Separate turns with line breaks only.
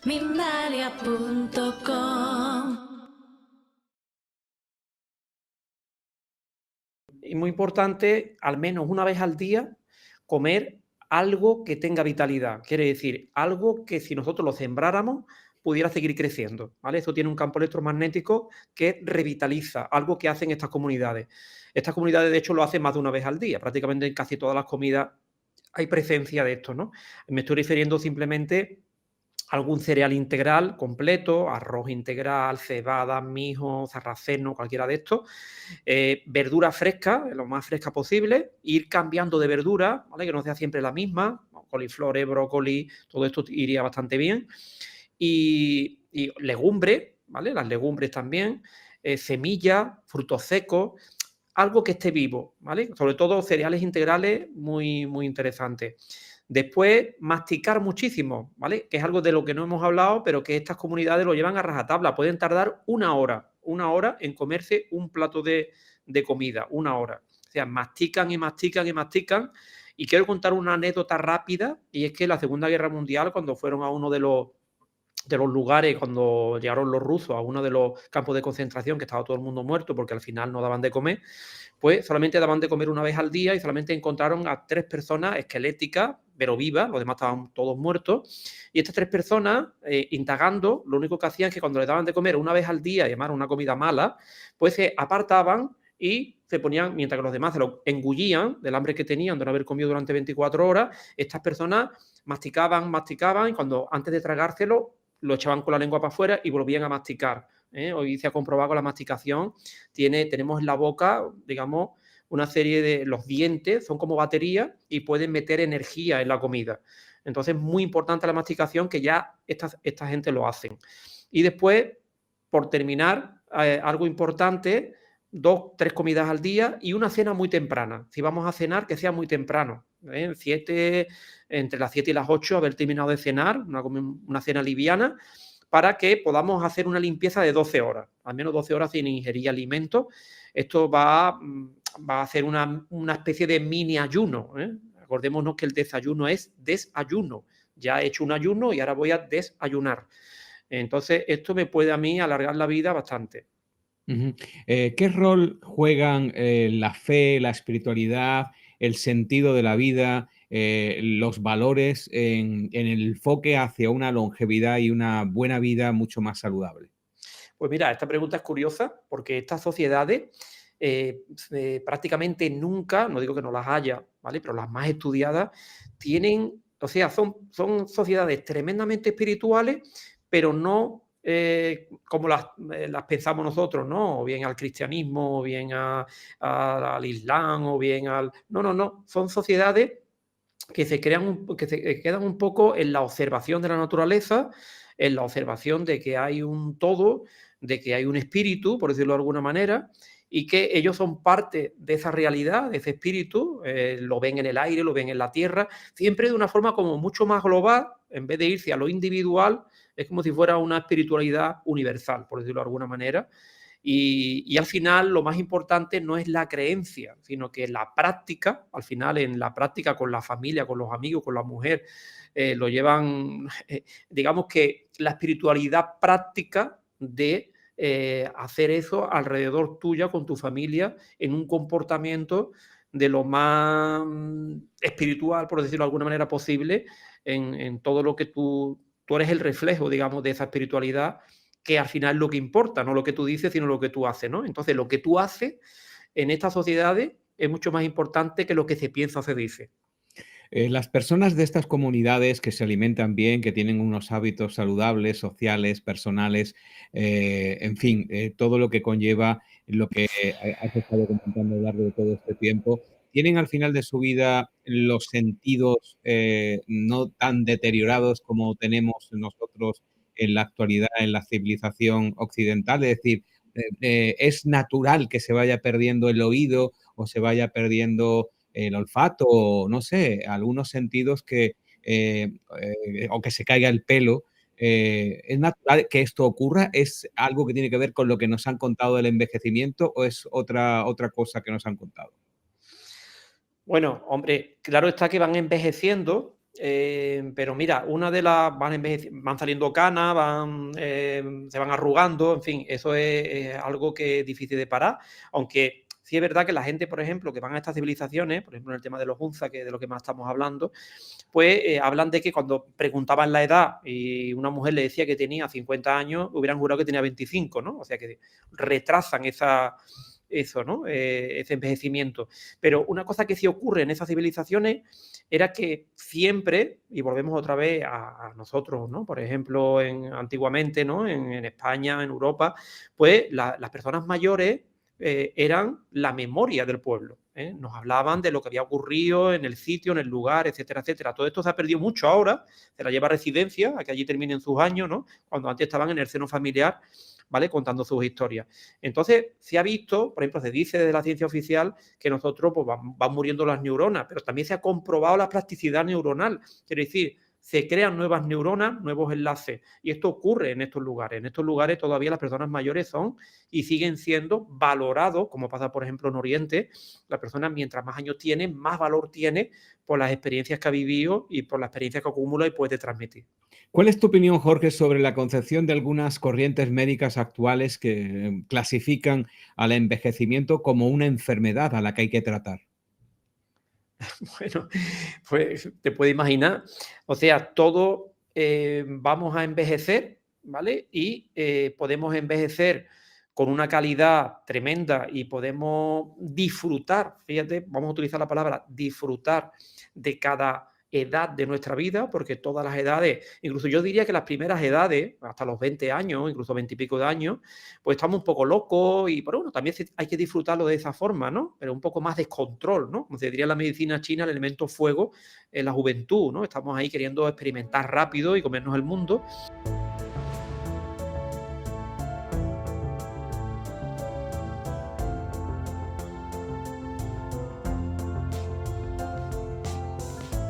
Mindalia.com.
Y muy importante, al menos una vez al día, comer algo que tenga vitalidad. Quiere decir, algo que si nosotros lo sembráramos, pudiera seguir creciendo, ¿vale? Esto tiene un campo electromagnético que revitaliza, algo que hacen estas comunidades. Estas comunidades, de hecho, lo hacen más de una vez al día. Prácticamente en casi todas las comidas hay presencia de esto, ¿no? Me estoy refiriendo simplemente algún cereal integral completo, arroz integral, cebada, mijo, sarraceno, cualquiera de estos. Verdura fresca, lo más fresca posible, ir cambiando de verdura, ¿vale? Que no sea siempre la misma, ¿no? Coliflores, brócoli, todo esto iría bastante bien. Y legumbres, ¿vale? Las legumbres también, semillas, frutos secos, algo que esté vivo, ¿vale? Sobre todo cereales integrales, muy, muy interesantes. Después, masticar muchísimo, ¿vale? Que es algo de lo que no hemos hablado, pero que estas comunidades lo llevan a rajatabla. Pueden tardar una hora en comerse un plato de comida, una hora. O sea, mastican y mastican y mastican. Y quiero contar una anécdota rápida, y es que en la Segunda Guerra Mundial, cuando fueron a uno de los lugares, cuando llegaron los rusos a uno de los campos de concentración, que estaba todo el mundo muerto porque al final no daban de comer, pues solamente daban de comer una vez al día y solamente encontraron a 3 personas esqueléticas, pero vivas, los demás estaban todos muertos. Y estas 3 personas, indagando, lo único que hacían es que cuando les daban de comer una vez al día, y además una comida mala, pues se apartaban y se ponían, mientras que los demás se lo engullían del hambre que tenían de no haber comido durante 24 horas, estas personas masticaban, masticaban, y cuando antes de tragárselo, lo echaban con la lengua para afuera y volvían a masticar. Hoy se ha comprobado que la masticación tenemos en la boca, digamos, una serie de los dientes, son como baterías y pueden meter energía en la comida. Entonces, muy importante la masticación, que ya esta gente lo hacen. Y después, por terminar, algo importante, 2, 3 comidas al día y una cena muy temprana. Si vamos a cenar, que sea muy temprano. Entre las 7 y las 8, haber terminado de cenar, una cena liviana, para que podamos hacer una limpieza de 12 horas, al menos 12 horas sin ingerir alimentos. Esto va a hacer una especie de mini ayuno. Acordémonos que el desayuno es desayuno. Ya he hecho un ayuno y ahora voy a desayunar. Entonces, esto me puede a mí alargar la vida bastante.
Ujú. ¿Qué rol juegan la fe, la espiritualidad, el sentido de la vida, los valores en el enfoque hacia una longevidad y una buena vida mucho más saludable?
Pues mira, esta pregunta es curiosa porque estas sociedades prácticamente nunca, no digo que no las haya, ¿vale? Pero las más estudiadas tienen, o sea, son sociedades tremendamente espirituales, pero no como las pensamos nosotros, ¿no? O bien al cristianismo, o bien al islam, o bien al... No, no, no. Son sociedades que que se quedan un poco en la observación de la naturaleza, en la observación de que hay un todo, de que hay un espíritu, por decirlo de alguna manera, y que ellos son parte de esa realidad, de ese espíritu, lo ven en el aire, lo ven en la tierra, siempre de una forma como mucho más global, en vez de irse a lo individual, es como si fuera una espiritualidad universal, por decirlo de alguna manera. Y al final lo más importante no es la creencia, sino que la práctica, al final en la práctica con la familia, con los amigos, con la mujer, lo llevan, digamos que la espiritualidad práctica de hacer eso alrededor tuya, con tu familia, en un comportamiento de lo más espiritual, por decirlo de alguna manera posible, en todo lo que tú eres el reflejo, digamos, de esa espiritualidad, que al final es lo que importa, no lo que tú dices, sino lo que tú haces, ¿no? Entonces, lo que tú haces en estas sociedades es mucho más importante que lo que se piensa o se dice.
Las personas de estas comunidades que se alimentan bien, que tienen unos hábitos saludables, sociales, personales, en fin, todo lo que conlleva lo que has estado comentando a lo largo de todo este tiempo, tienen al final de su vida los sentidos no tan deteriorados como tenemos nosotros en la actualidad en la civilización occidental. Es decir, es natural que se vaya perdiendo el oído o se vaya perdiendo el olfato, o no sé, algunos sentidos o que se caiga el pelo. ¿Es natural que esto ocurra? ¿Es algo que tiene que ver con lo que nos han contado del envejecimiento o es otra cosa que nos han contado?
Bueno, hombre, claro está que van envejeciendo, Pero mira, una de las van saliendo canas, se van arrugando, en fin, eso es algo que es difícil de parar, aunque sí es verdad que la gente, por ejemplo, que van a estas civilizaciones, por ejemplo, en el tema de los Hunza, que es de lo que más estamos hablando, pues hablan de que cuando preguntaban la edad y una mujer le decía que tenía 50 años, hubieran jurado que tenía 25, ¿no? O sea que retrasan eso, ¿no? Ese envejecimiento. Pero una cosa que sí ocurre en esas civilizaciones era que siempre, y volvemos otra vez a nosotros, ¿no? Por ejemplo, antiguamente, ¿no? En España, en Europa, pues las personas mayores eran la memoria del pueblo. Nos hablaban de lo que había ocurrido en el sitio, en el lugar, etcétera, etcétera. Todo esto se ha perdido mucho ahora, se la lleva a Residencia, a que allí terminen sus años, ¿no? Cuando antes estaban en el seno familiar, ¿vale? Contando sus historias. Entonces, se ha visto, por ejemplo, se dice desde la ciencia oficial que nosotros pues, van muriendo las neuronas, pero también se ha comprobado la plasticidad neuronal. Quiere decir, se crean nuevas neuronas, nuevos enlaces. Y esto ocurre en estos lugares. En estos lugares todavía las personas mayores son y siguen siendo valorados, como pasa, por ejemplo, en Oriente. La persona, mientras más años tiene, más valor tiene por las experiencias que ha vivido y por las experiencias que acumula y puede transmitir.
¿Cuál es tu opinión, Jorge, sobre la concepción de algunas corrientes médicas actuales que clasifican al envejecimiento como una enfermedad a la que hay que tratar?
Bueno, pues te puedes imaginar, o sea, todos vamos a envejecer, ¿vale? Y podemos envejecer con una calidad tremenda y podemos disfrutar, fíjate, vamos a utilizar la palabra disfrutar de cada edad de nuestra vida, porque todas las edades, incluso yo diría que las primeras edades, hasta los 20 años, incluso 20 y pico de años, pues estamos un poco locos y, pero bueno, también hay que disfrutarlo de esa forma, ¿no? Pero un poco más descontrol, ¿no? Como se diría en la medicina china, el elemento fuego en la juventud, ¿no? Estamos ahí queriendo experimentar rápido y comernos el mundo.